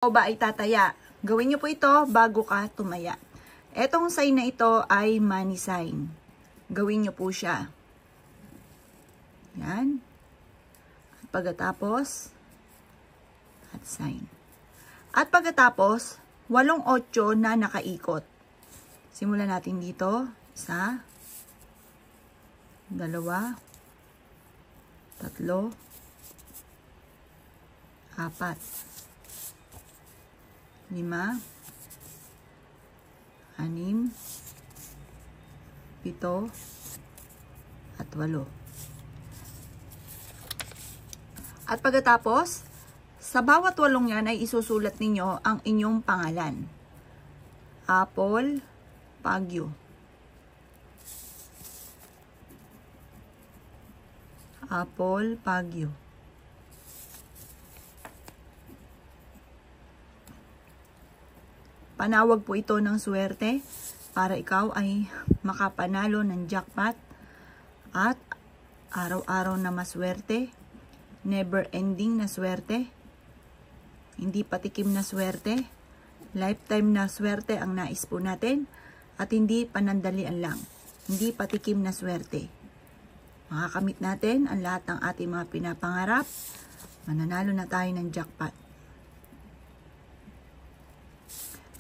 O ba ay tataya? Gawin niyo po ito bago ka tumaya. Etong sign na ito ay money sign. Gawin niyo po siya. Yan. At pagkatapos, at sign. At pagkatapos, 8 na nakaikot. Simulan natin dito. 1, 2, 3, 4. 5, 6, 7, at 8. At pagkatapos, sa bawat 8 yan ay isusulat ninyo ang inyong pangalan. Apple Baguio. Apple Baguio. Panawag po ito ng swerte para ikaw ay makapanalo ng jackpot at araw-araw na maswerte, never ending na swerte, hindi patikim na swerte, lifetime na swerte ang nais po natin at hindi panandalian lang, hindi patikim na swerte. Makakamit natin ang lahat ng ating mga pinapangarap, mananalo na tayo ng jackpot.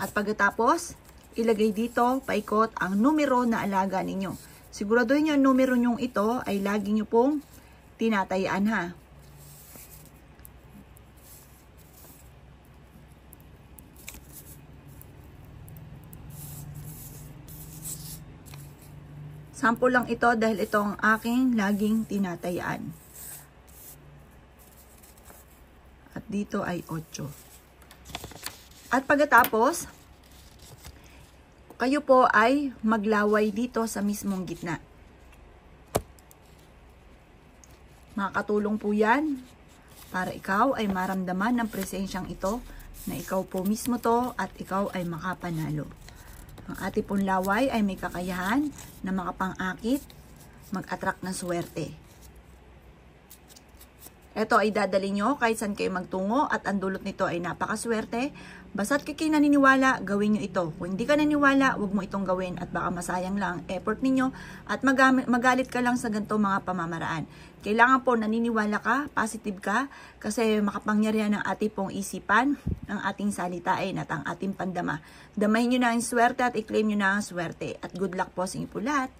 At pagkatapos, ilagay dito, paikot, ang numero na alaga ninyo. Siguraduhin nyo ang numero nyong ito ay lagi nyo pong tinatayaan ha. Sample lang ito dahil ito ang aking laging tinatayaan. At dito ay 8. At pagkatapos, kayo po ay maglaway dito sa mismong gitna. Makakatulong po yan para ikaw ay maramdaman ng presensyang ito na ikaw po mismo to at ikaw ay makapanalo. Ang ating pong laway ay may kakayahan na makapang-akit, mag-attract ng swerte. Ito ay dadali nyo kahit saan kayo magtungo at ang dulot nito ay napakaswerte. Basta't kayo naniniwala, gawin nyo ito. Kung hindi ka naniniwala, huwag mo itong gawin at baka masayang lang ang effort ninyo at magalit ka lang sa ganito mga pamamaraan. Kailangan po naniniwala ka, positive ka, kasi makapangyarihan ng ating pong isipan, ang ating salitain at ang ating pandama. Damahin nyo na ang swerte at i-claim nyo na ang swerte. At good luck po sa inyo po lahat.